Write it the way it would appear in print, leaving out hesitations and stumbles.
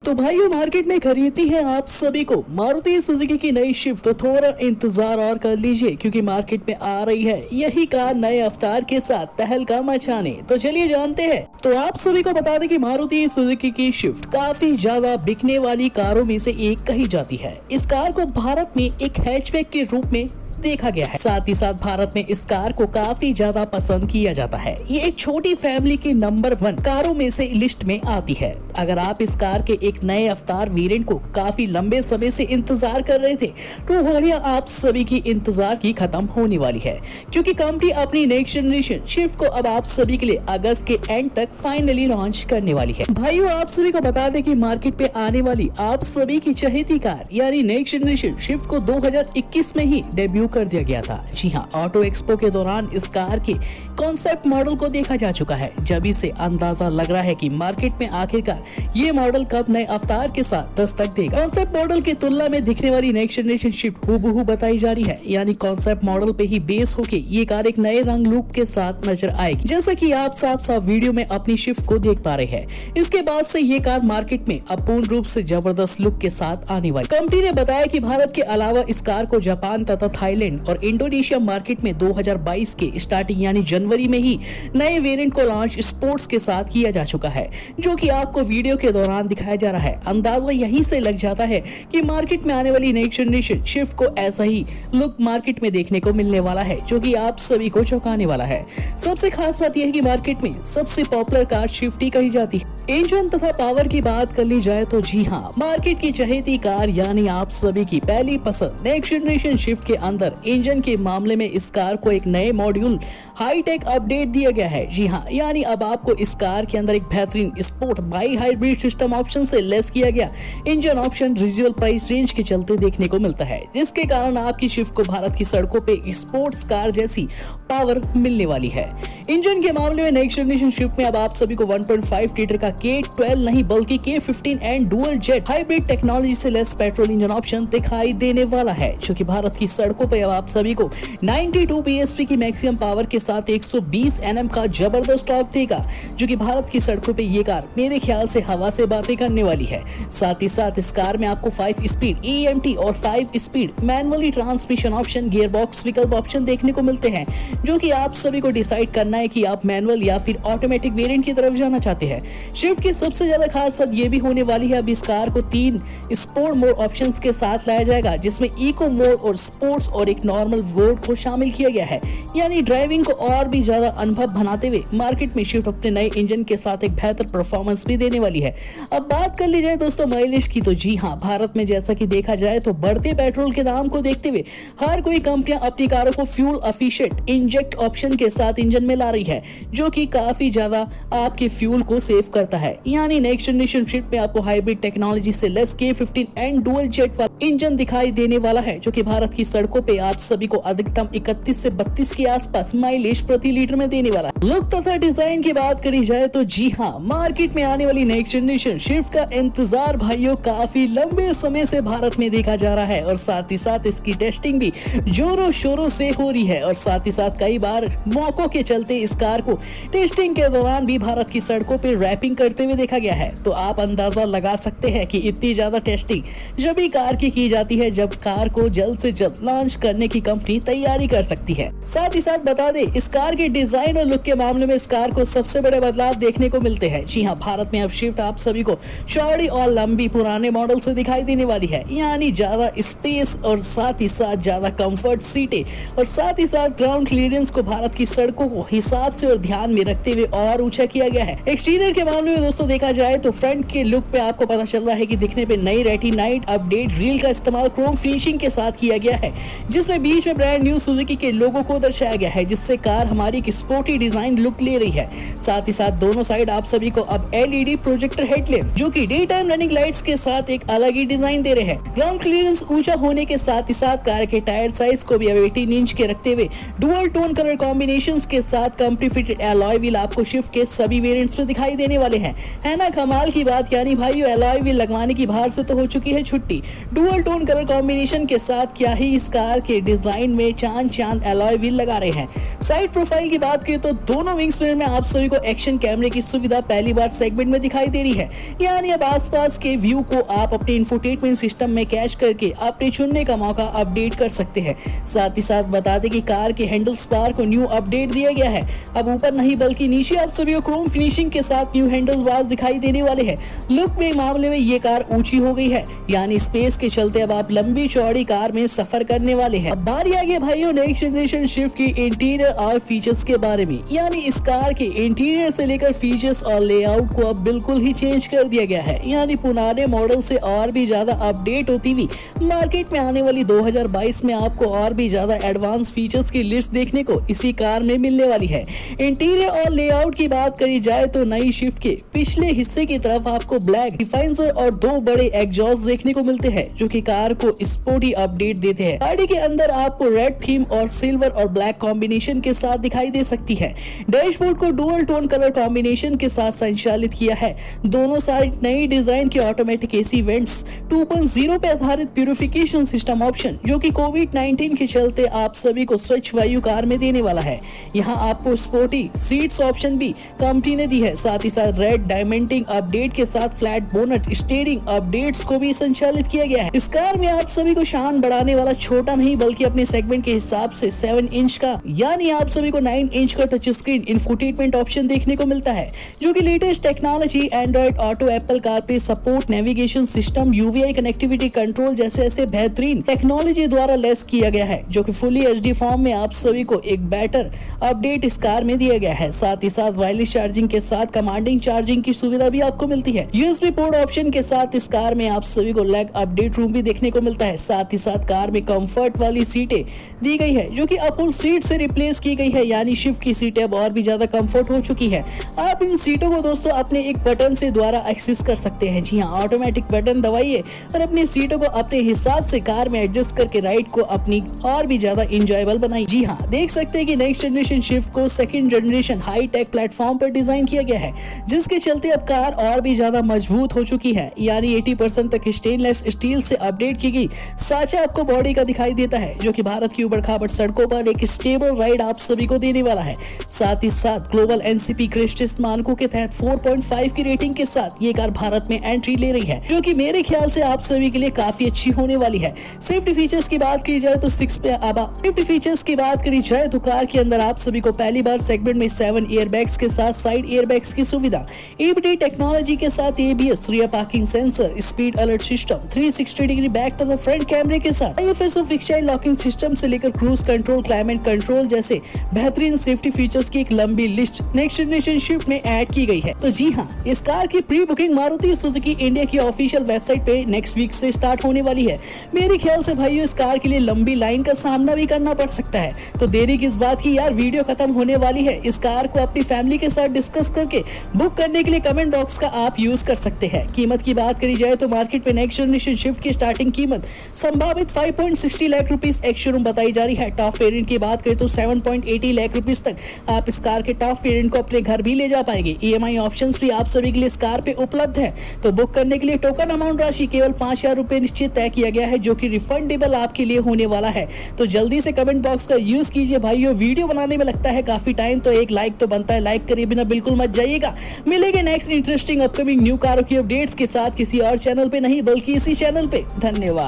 तो भाइयों मार्केट में खरीदती है आप सभी को मारुति सुजुकी की नई शिफ्ट। तो थोड़ा इंतजार और कर लीजिए क्योंकि मार्केट में आ रही है यही कार नए अवतार के साथ तहलका मचाने। तो चलिए जानते हैं। तो आप सभी को बता दें कि मारुति सुजुकी की शिफ्ट काफी ज्यादा बिकने वाली कारों में से एक कही जाती है। इस कार को भारत में एक हैचबैक के रूप में देखा गया है। साथ ही साथ भारत में इस कार को काफी ज्यादा पसंद किया जाता है। ये एक छोटी फैमिली की नंबर 1 कारों में से लिस्ट में आती है। अगर आप इस कार के एक नए अवतार वेरिएंट को काफी लंबे समय से इंतजार कर रहे थे तो बढ़िया आप सभी की इंतजार की खत्म होने वाली है, क्योंकि कंपनी अपनी नेक्स्ट जनरेशन शिफ्ट को अब आप सभी के लिए अगस्त के एंड तक फाइनली लॉन्च करने वाली है। भाइयों आप सभी को बता दें कि मार्केट पे आने वाली आप सभी की चहेती कार यानी नेक्स्ट जनरेशन शिफ्ट को 2021 में ही डेब्यू कर दिया गया था। जी हाँ, ऑटो एक्सपो के दौरान इस कार के कॉन्सेप्ट मॉडल को देखा जा चुका है। जब इससे अंदाजा लग रहा है कि मार्केट में आखिरकार ये मॉडल कब नए अवतार के साथ दस्तक देगा। कॉन्सेप्ट मॉडल की तुलना में दिखने वाली नेक्स्ट जनरेशन शिफ्ट हूबहू बताई जा रही है, यानी कॉन्सेप्ट मॉडल पे ही बेस होके ये कार एक नए रंग लुक के साथ नजर आएगी, जैसा कि आप साफ वीडियो में अपनी शिफ्ट को देख पा रहे हैं। इसके बाद से ये कार मार्केट में अब पूर्ण रूप से जबरदस्त लुक के साथ आने वाली। कंपनी ने बताया कि भारत के अलावा इस कार को जापान तथा थाईलैंड और इंडोनेशिया मार्केट में 2022 के स्टार्टिंग यानी जनवरी में ही नए वेरिएंट को लॉन्च स्पोर्ट्स के साथ किया जा चुका है, जो कि आपको वीडियो के दौरान दिखाया जा रहा है। अंदाजा यहीं से लग जाता है कि मार्केट में आने वाली नेक्स्ट जनरेशन शिफ्ट को ऐसा ही लुक मार्केट में देखने को मिलने वाला है, जो कि आप सभी को चौंकाने वाला है। सबसे खास बात यह है कि मार्केट में सबसे पॉपुलर कार शिफ्ट ही कही जाती है। इंजन तथा पावर की बात कर ली जाए तो जी हाँ, मार्केट की चहेती कार यानी आप सभी की पहली पसंद नेक्स्ट जनरेशन शिफ्ट के अंदर इंजन के मामले में इस कार को एक नए मॉड्यूल हाईटेक अपडेट दिया गया है। जी हाँ, यानी अब आपको इस कार के अंदर एक बेहतरीन sport by hybrid system option से लेस किया गया engine option regional price range के चलते देखने को मिलता है, जिसके कारण आपकी शिफ्ट को भारत की सड़कों पे स्पोर्ट्स कार जैसी पावर मिलने वाली है। इंजन के मामले में नेक्स्ट जनरेशन शिफ्ट में अब आप सभी को 1.5 लीटर का K12 नहीं बल्कि K15 and dual jet hybrid technology से लेस पेट्रोल इंजन ऑप्शन दिखाई देने वाला है, जो कि भारत की सड़कों पे अब आप सभी को 92 bhp की मैक्सिमम पावर के साथ 120 Nm का जबरदस्त टॉर्क देगा, जो कि भारत की सड़कों पे ये कार मेरे ख्याल से हवा से बातें करने वाली है। साथ ही साथ इस कार में आपको 5 स्पीड EMT और 5 speed manually transmission option gear box विकल्प ऑप्शन देखने को मिलते हैं, जो कि आप सभी को डिसाइड करना है कि आप मैनुअल या फिर ऑटोमेटिक वेरिएंट की तरफ जाना चाहते हैं। शिफ्ट की सबसे ज्यादा खास बात ये भी होने वाली है, अब इस कार को 3 स्पोर्ट मोड ऑप्शंस के साथ लाया जाएगा, जिसमें इको मोड और स्पोर्ट्स और एक नॉर्मल मोड को शामिल किया गया है, यानी ड्राइविंग को और भी ज्यादा अनुभव बनाते हुए मार्केट में शिफ्ट अपने नए इंजन के साथ एक बेहतर परफॉर्मेंस भी देने वाली है। अब बात कर ली जाए दोस्तों माइलेज की, तो जी हाँ, भारत में जैसा कि देखा जाए तो बढ़ते पेट्रोल के दाम को देखते हुए हर कोई कंपनियां अपनी कारों को फ्यूल एफिशिएंट इंजेक्ट ऑप्शन के साथ इंजन में ला रही है, जो कि काफी ज्यादा आपके फ्यूल को सेव करता है। यानी नेक्स्ट जनरेशन शिफ्ट में आपको हाइब्रिड टेक्नोलॉजी से less K15 and dual jet वाला इंजन दिखाई देने वाला है, जो कि भारत की सड़कों पे आप सभी को अधिकतम 31 से 32 के आसपास माइलेज प्रति लीटर में देने वाला है। लुक तथा डिजाइन की बात करी जाए तो जी हाँ, मार्केट में आने वाली नेक्स्ट जनरेशन शिफ्ट का इंतजार भाइयों काफी लंबे समय से भारत में देखा जा रहा है, और साथ ही साथ इसकी टेस्टिंग भी जोरों शोरों से हो रही है। और साथ ही साथ कई बार मौकों के चलते इस कार को टेस्टिंग के दौरान भी भारत की सड़कों पर रैपिंग करते हुए देखा गया है। तो आप अंदाजा लगा सकते हैं कि इतनी ज्यादा टेस्टिंग जब भी कार की जाती है जब कार को जल्द से जल्द लॉन्च करने की कंपनी तैयारी कर सकती है। साथ ही साथ बता दें, इस कार के डिजाइन और लुक के मामले में इस कार को सबसे बड़े बदलाव देखने को मिलते हैं। जी हाँ, भारत में अब शिफ्ट आप सभी को चौड़ी और लंबी पुराने मॉडल से दिखाई देने वाली है, यानी ज्यादा स्पेस और साथ ही साथ ज्यादा कंफर्ट सीटें और साथ ही साथ ग्राउंड क्लियरेंस को भारत की सड़कों को हिसाब से और ध्यान में रखते हुए और ऊंचा किया गया है। एक्सटीरियर के मामले में दोस्तों देखा जाए तो फ्रंट के लुक पे आपको पता चल रहा है कि दिखने पे नई रेटिनाइट अपडेट ग्रिल का इस्तेमाल क्रोम फिनिशिंग के साथ किया गया है, जिसमें बीच में ब्रांड न्यू सुजुकी के लोगो को दर्शाया गया है, जिससे कार हमारी एक स्पोर्टी डिजाइन लुक ले रही है। साथ ही साथ दोनों साइड आप सभी को अब LED प्रोजेक्टर हेडलैम्प, जो कि डे टाइम रनिंग लाइट्स के साथ एक अलग ही डिजाइन दे रहे हैं। ग्राउंड क्लियरेंस ऊंचा होने के साथ ही साथ कार के टायर साइज को भी 18 इंच के रखते हुए डुअल टोन कलर कॉम्बिनेशंस के साथ कंपनी फिटेड एलॉय व्हील आपको शिफ्ट के सभी वेरिएंट्स में दिखाई देने वाले हैं, है ना कमाल की बात। यानी भाइयों एलॉय व्हील लगवाने की बाहर से तो हो चुकी है छुट्टी, डुअल टोन कलर कॉम्बिनेशन के साथ क्या ही इस कार के डिजाइन में चांद एलॉय व्हील लगा रहे हैं। साइड प्रोफाइल की बात करें तो दोनों विंग्स मिरर में आप सभी को एक्शन कैमरे की सुविधा पहली बार सेगमेंट में दिखाई दे रही है। यानी अब आसपास के व्यू को आप अपने इंफोटेनमेंट सिस्टम में कैच करके अपने चुनने का मौका अपडेट कर सकते हैं। साथ ही साथ बता दें कि कार के हैंडल्स बार को न्यू अपडेट दिया गया है। अब ऊपर नहीं बल्कि नीचे आप सभी को क्रोम फिनिशिंग के साथ न्यू हैंडल बार दिखाई देने वाले हैं। लुक में मामले में ये कार ऊंची हो गई है, यानी स्पेस के चलते अब आप लंबी चौड़ी कार में सफर करने वाले हैं। अब बारी आ गई भाइयों नेक्स्ट जनरेशन स्विफ्ट की इंटीरियर और फीचर्स के बारे में। यानी इस कार के इंटीरियर से लेकर फीचर्स और लेआउट को अब बिल्कुल ही चेंज कर दिया गया है। यानी पुराने मॉडल से और भी ज्यादा अपडेट होती हुई मार्केट में आने वाली 2022 में आपको और भी ज्यादा एडवांस फीचर्स की लिस्ट देखने को इसी कार में मिलने वाली है। इंटीरियर और लेआउट की बात करी जाए तो नई स्विफ्ट के पिछले हिस्से की तरफ आपको ब्लैक डिफाइंसर और दो बड़े एग्जॉस्ट देखने को मिलते हैं, जो कि कार को स्पोर्टी अपडेट देते हैं। गाड़ी के अंदर आपको रेड थीम और सिल्वर और ब्लैक कॉम्बिनेशन के साथ दिखाई दे सकती है। डैशबोर्ड को डुअल टोन कलर कॉम्बिनेशन के साथ संचालित किया है। दोनों साइड नई डिजाइन के ऑटोमेटिक एसी वेंट्स, 2.0 पे आधारित प्यूरिफिकेशन सिस्टम ऑप्शन, जो कि कोविड-19 के चलते आप सभी को स्वच्छ वायु कार में देने वाला है। यहाँ आपको स्पोर्टी सीट्स ऑप्शन भी कंपनी ने दी है। साथ ही साथ रेड डायमेंटिंग अपडेट के साथ फ्लैट बोनट स्टीयरिंग अपडेट्स को भी संचालित किया गया है। इस कार में आप सभी को शान बढ़ाने वाला छोटा नहीं बल्कि अपने सेगमेंट के हिसाब से 7 इंच का, यानी आप सभी को 9 इंच का टच स्क्रीन इंफोटेनमेंट ऑप्शन देखने को मिलता है, जो कि latest technology Android Auto, Apple CarPlay support, navigation system, यूवीआई कनेक्टिविटी कंट्रोल जैसे ऐसे बेहतरीन टेक्नोलॉजी द्वारा लेस किया गया है, जो कि फुली एचडी फॉर्म में आप सभी को एक बेटर अपडेट इस कार में दिया गया है। साथ ही साथ वायरलेस चार्जिंग के साथ कमांडिंग चार्जिंग की सुविधा भी आपको मिलती है। यूएसबी पोर्ट ऑप्शन के साथ इस कार में आप सभी को लेग अपडेट रूम भी देखने को मिलता है। साथ ही साथ कार में कंफर्ट वाली सीटें दी गई है, जो कि अपल सीट से रिप्लेस की गई है, यानी शिफ्ट की सीटें अब और भी ज्यादा कंफर्ट हो चुकी है। आप इन सीटों को दोस्तों अपने एक बटन से द्वारा एक्सेस कर सकते हैं। जी हाँ, ऑटोमेटिक बटन दबाइए और अपनी सीटों को अपने हिसाब से कार में एडजस्ट करके राइड को अपनी और भी ज्यादा इंजॉयबल बनाइए। जी हाँ, देख सकते हैं कि नेक्स्ट जनरेशन शिफ्ट को second generation high tech platform पर डिजाइन किया गया है, जिसके चलते अब कार और भी ज्यादा मजबूत हो चुकी है। यानी 80% तक स्टेनलेस स्टील से अपडेट की गई साचा आपको बॉडी का दिखाई देता है, जो कि भारत की उबड़-खाबड़ सड़कों पर एक स्टेबल राइड आप सभी को देने वाला है। साथ ही साथ ग्लोबल एनसीपी क्रेस्टिस मानकों के तहत 4.5 की रेटिंग के साथ ये कार भारत में एंट्री ले रही है, जो कि मेरे ख्याल से आप सभी के लिए काफी अच्छी होने वाली है। सेफ्टी फीचर्स की बात की जाए तो कार के अंदर आप सभी को पहली बार सेगमेंट में 7 एयरबैग्स के साथ साइड एयरबैग्स की सुविधा, एबीडी टेक्नोलॉजी के साथ ABS, rear parking sensor, speed alert system, 360 degree back तथा फ्रंट कैमरे के साथ IFSO fix child locking system से लेकर क्रूज कंट्रोल, क्लाइमेट कंट्रोल जैसे बेहतरीन सेफ्टी फीचर्स की एक लंबी लिस्ट नेक्स्ट जनरेशन शिफ्ट में ऐड की गई है। तो जी हाँ, इस कार की pre booking Maruti Suzuki India की ऑफिशियल वेबसाइट पे नेक्स्ट वीक से स्टार्ट होने वाली है। मेरे ख्याल से भाइयों इस कार के लिए लंबी लाइन का सामना भी करना पड़ सकता है, तो देरी किस बात की यार, वीडियो खत्म होने वाली है। इस कार को अपनी फैमिली के साथ डिस्कस करके बुक करने के लिए कमेंट बॉक्स का आप यूज कर सकते हैं। कीमत की बात करी जाए तो मार्केट में नेक्स्ट जनरेशन शिफ्ट की स्टार्टिंग कीमत संभावित 5.60 लाख रुपीस एक शोरूम बताई जा रही है। टॉप वेरिएंट की बात करें तो 7.80 लाख रुपीस तक आप इस कार के टॉप वेरिएंट को अपने घर भी ले जा पाएंगे। ईएमआई ऑप्शंस भी आप सभी के लिए इस कार पे उपलब्ध है। तो बुक करने के लिए टोकन अमाउंट राशि केवल 5,000 रुपए निश्चित तय किया गया है, जो कि रिफंडेबल आपके लिए होने वाला है। तो जल्दी से कमेंट बॉक्स का यूज कीजिए भाइयों। वीडियो बनाने में लगता है काफी टाइम, तो एक लाइक तो बनता है, लाइक करिए बिना बिल्कुल मत जाइएगा। मिलेंगे नेक्स्ट इंटरेस्टिंग अपकमिंग न्यू कारों की अपडेट्स के साथ किसी और चैनल पे नहीं बल्कि इसी चैनल पे। धन्यवाद।